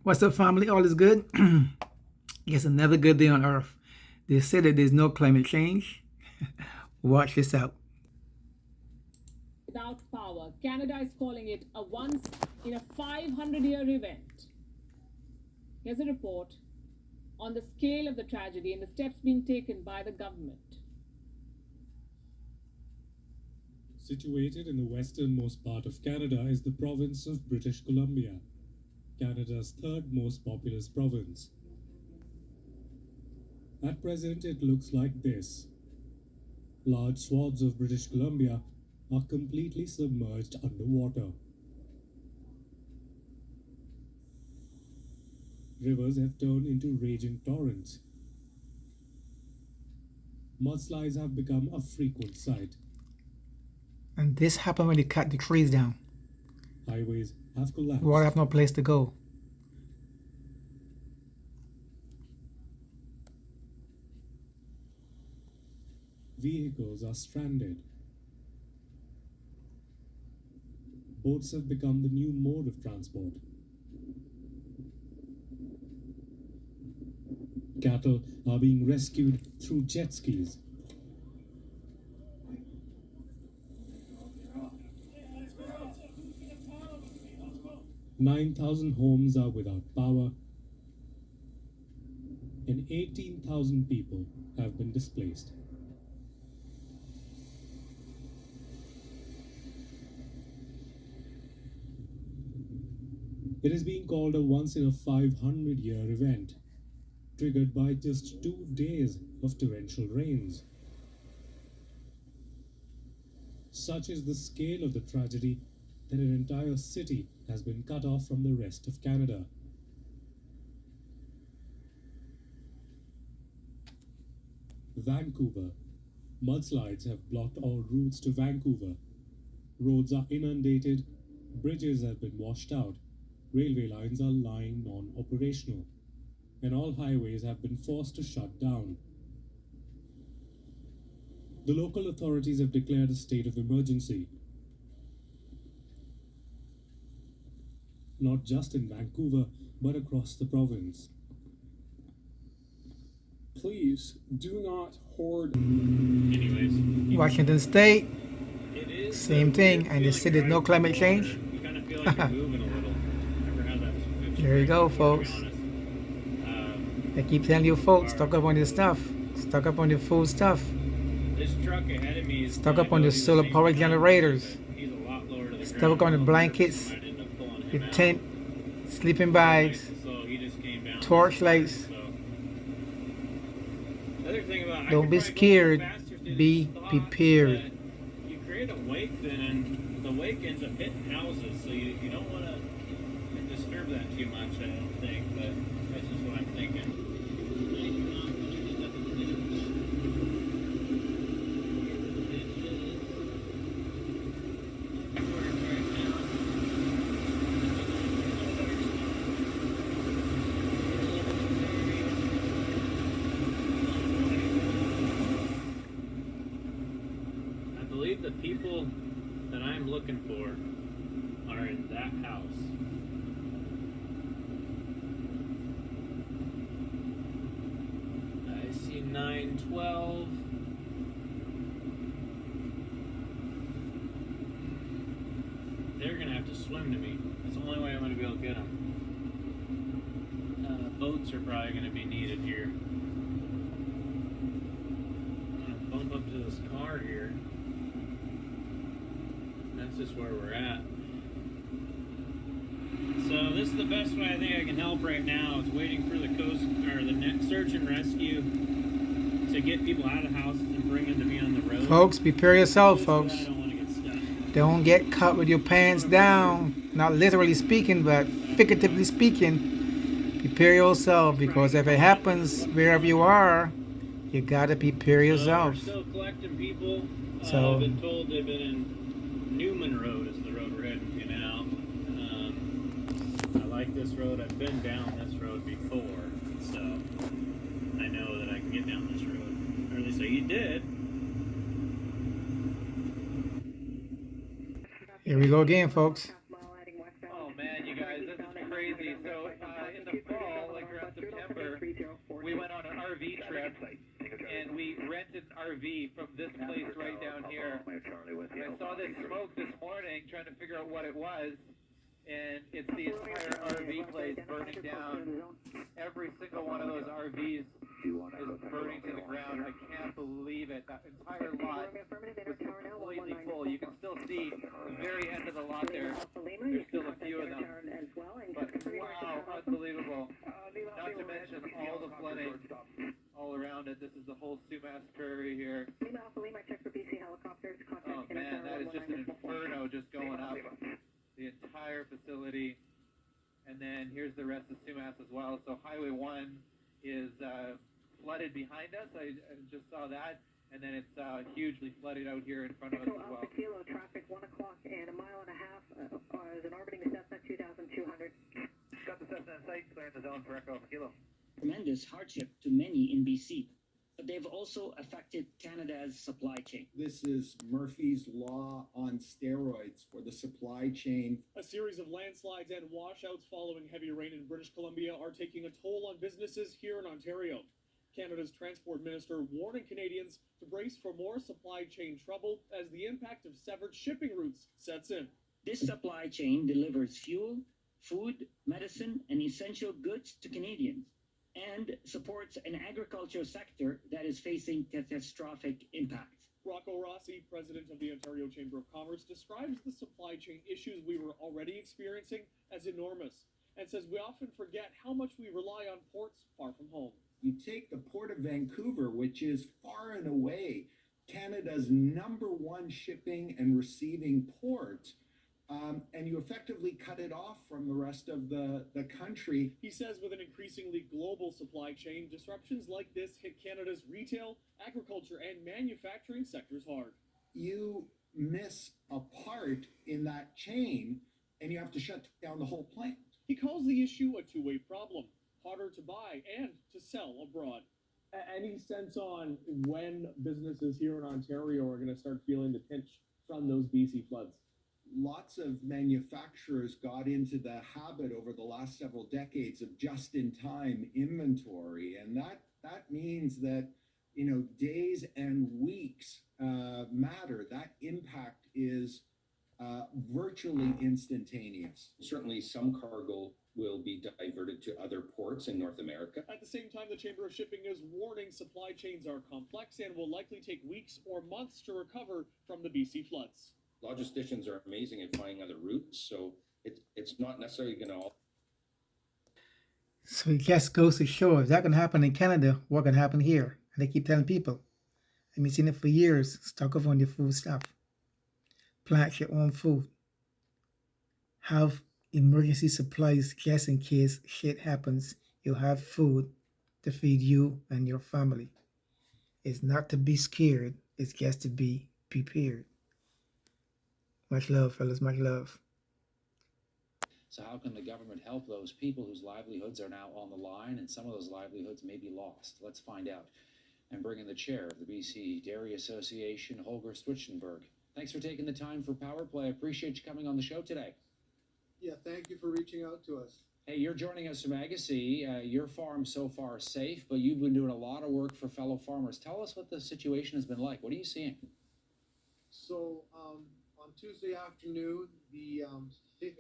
What's up, family? All is good? It's another good day on Earth. They say that there's no climate change. Watch this out. Without power, Canada is calling it a once in a 500-year event. Here's a report on the scale of the tragedy and the steps being taken by the government. Situated in the westernmost part of Canada is the province of British Columbia, Canada's third most populous province. At present, it looks like this. Large swaths of British Columbia are completely submerged underwater. Rivers have turned into raging torrents. Mudslides have become a frequent sight. And this happened when they cut the trees down. Highways have collapsed. Water have no place to go. Vehicles are stranded. Boats have become the new mode of transport. Cattle are being rescued through jet skis. "9,000 homes are without power, and 18,000 people have been displaced." It is being called a once in a 500-year event, triggered by just 2 days of torrential rains. Such is the scale of the tragedy that an entire city has been cut off from the rest of Canada. Vancouver. Mudslides have blocked all routes to Vancouver. Roads are inundated, bridges have been washed out, railway lines are lying non-operational, and all highways have been forced to shut down. The local authorities have declared a state of emergency. Not just in Vancouver, but across the province. Please do not hoard. Anyways, Washington State, it is same thing. And they said there's no climate change. You kind of feel like you're moving a little. I forgot that. There you go, to be folks. honest. They keep telling you folks, stock up on your stuff. Stock up on your food stuff. This truck ahead of me is Stock trying up to on go the the solar same power time, generators. but he's a lot lower to the Stock ground up on the than blankets, I ended up pulling him your out. tent, sleeping bags, So he just came down. torchlights. So. The other thing about, Don't be scared. Be prepared. You create a wake then, and the wake ends up hitting houses, so you don't want to disturb that too much, I don't think, but that's just what I'm thinking. I believe the people that I'm looking for are in that house. I see 912. They're gonna have to swim to me. That's the only way I'm gonna be able to get them. Boats are probably gonna be needed here. I'm gonna bump up to this car here. That's just where we're at. So this is the best way I think I can help right now is waiting for the coast or the next search and rescue to get people out of houses and bring them to me on the road. Folks, prepare yourself, Just folks. I don't want to get stuck. Don't get caught with your pants down. Not literally speaking, but figuratively speaking. Prepare yourself, because if it happens wherever you are, you gotta prepare So yourself. we're still collecting people. So- I've been told they've been in Newman Road is the road we're heading to now. I like this road. I've been down this road before, so I know that I can get down this road. Or at least you did. Here we go again, folks. Oh man, you guys, this is crazy. So in the fall, like around September, we went on an RV trip, and we rented an RV from this place right down here. And I saw this smoke this morning, trying to figure out what it was, and it's the entire RV place burning down. Every single one of those RVs is burning to the ground. I can't believe it. That entire lot was completely full. You can still see the very end of the lot there. There's still a few of them. But wow, unbelievable. Not to mention all the flooding all around it. This is the whole Sumas Prairie here. Oh man, that is just an inferno just going up. The entire facility. And then here's the rest of Sumas as well. So Highway 1 is flooded behind us. I just saw that. And then it's hugely flooded out here in front of us as well. Kilo traffic, 1 o'clock and a mile and a half is an orbiting Cessna 2200. Got the Cessna in sight, clearing the zone for Echo Kilo. Tremendous hardship to many in BC, but they've also affected Canada's supply chain. This is Murphy's Law on steroids for the supply chain. A series of landslides and washouts following heavy rain in British Columbia are taking a toll on businesses here in Ontario. Canada's Transport Minister warning Canadians to brace for more supply chain trouble as the impact of severed shipping routes sets in. This supply chain delivers fuel, food, medicine, and essential goods to Canadians, and supports an agricultural sector that is facing catastrophic impacts. Rocco Rossi, president of the Ontario Chamber of Commerce, describes the supply chain issues we were already experiencing as enormous, and says we often forget how much we rely on ports far from home. You take the Port of Vancouver, which is far and away Canada's #1 shipping and receiving port, and you effectively cut it off from the rest of the country. He says with an increasingly global supply chain, disruptions like this hit Canada's retail, agriculture, and manufacturing sectors hard. You miss a part in that chain, and you have to shut down the whole plant. He calls the issue a two-way problem, harder to buy and to sell abroad. Any sense on when businesses here in Ontario are going to start feeling the pinch from those BC floods? Lots of manufacturers got into the habit over the last several decades of just-in-time inventory, and that means that days and weeks matter. That impact is virtually instantaneous. Certainly, some cargo will be diverted to other ports in North America. At the same time, the Chamber of Shipping is warning supply chains are complex and will likely take weeks or months to recover from the BC floods. Logisticians are amazing at finding other routes, so it's not necessarily going to. So it just goes to show if that can happen in Canada, what can happen here? And they keep telling people. I've been seeing it for years. Stock up on your food stuff. Plant your own food. Have emergency supplies just in case shit happens. You have food to feed you and your family. It's not to be scared. It's just to be prepared. Much love, fellas. Much love. So how can the government help those people whose livelihoods are now on the line, and some of those livelihoods may be lost? Let's find out. And bring in the chair of the BC Dairy Association, Holger Stwichtenberg. Thanks for taking the time for Power Play. I appreciate you coming on the show today. Yeah, thank you for reaching out to us. Hey, you're joining us from Agassiz. Your farm's so far safe, but you've been doing a lot of work for fellow farmers. Tell us what the situation has been like. What are you seeing? So on Tuesday afternoon, the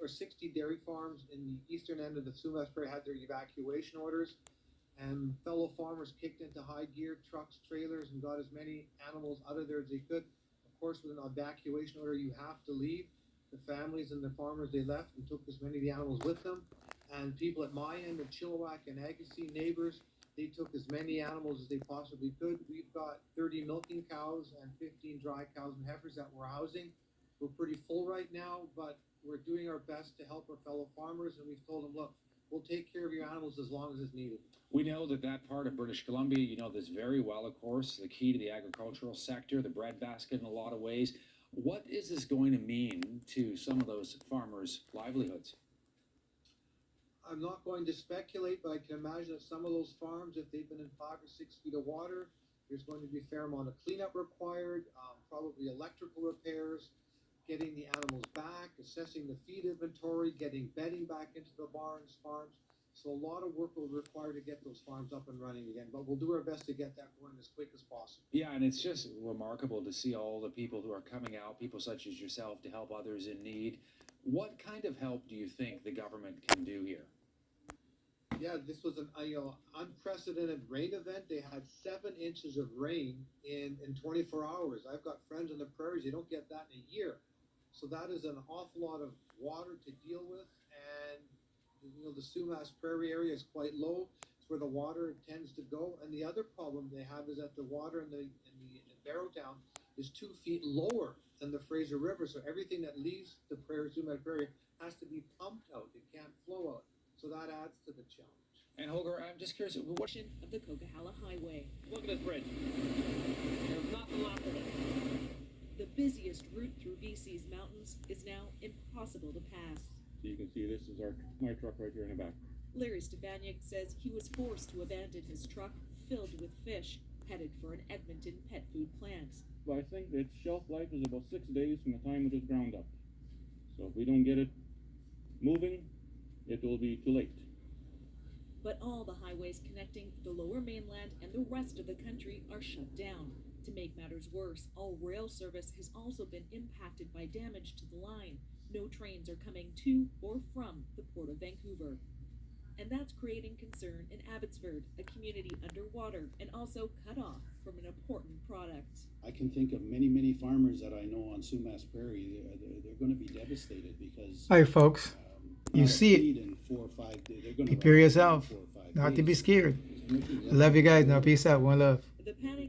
60 dairy farms in the eastern end of the Sumas Prairie had their evacuation orders, and fellow farmers kicked into high gear, trucks, trailers, and got as many animals out of there as they could. Of course, with an evacuation order, you have to leave. The families and the farmers, they left and took as many of the animals with them. And people at my end of Chilliwack and Agassiz, neighbors, they took as many animals as they possibly could. We've got 30 milking cows and 15 dry cows and heifers that we're housing. We're pretty full right now, but we're doing our best to help our fellow farmers. And we've told them, look, we'll take care of your animals as long as it's needed. We know that part of British Columbia, you know this very well, of course, the key to the agricultural sector, the breadbasket in a lot of ways. What is this going to mean to some of those farmers' livelihoods? I'm not going to speculate, but I can imagine that some of those farms, if they've been in 5 or 6 feet of water, there's going to be a fair amount of cleanup required, probably electrical repairs, getting the animals back, assessing the feed inventory, getting bedding back into the barns, farms. So a lot of work will be required to get those farms up and running again, but we'll do our best to get that going as quick as possible. Yeah, and it's just remarkable to see all the people who are coming out, people such as yourself, to help others in need. What kind of help do you think the government can do here? Yeah, this was an unprecedented rain event. They had 7 inches of rain in 24 hours. I've got friends in the prairies, they don't get that in a year. So that is an awful lot of water to deal with. And, the Sumas Prairie area is quite low. It's where the water tends to go. And the other problem they have is that the water in Barrowtown is 2 feet lower than the Fraser River. So everything that leaves the Sumas Prairie has to be pumped out. It can't flow out. So that adds to the challenge. And Holger, I'm just curious, what Of the Coquihalla Highway. Look at this bridge. There's nothing left of it. The busiest route through BC's mountains is now impossible to pass. So you can see this is my truck right here in the back. Larry Stefaniak says he was forced to abandon his truck filled with fish, headed for an Edmonton pet food plant. But I think its shelf life is about 6 days from the time it is ground up. So if we don't get it moving, it will be too late. But all the highways connecting the lower mainland and the rest of the country are shut down. To make matters worse, all rail service has also been impacted by damage to the line. No trains are coming to or from the Port of Vancouver. And that's creating concern in Abbotsford, a community underwater and also cut off from an important product. I can think of many, many farmers that I know on Sumas Prairie. They're going to be devastated because. Hi, folks. You see it. In 4 or 5 days. They're going to Prepare yourself. 4 or 5 Not to days. be scared. I love you guys. Now, peace out. One love. The panic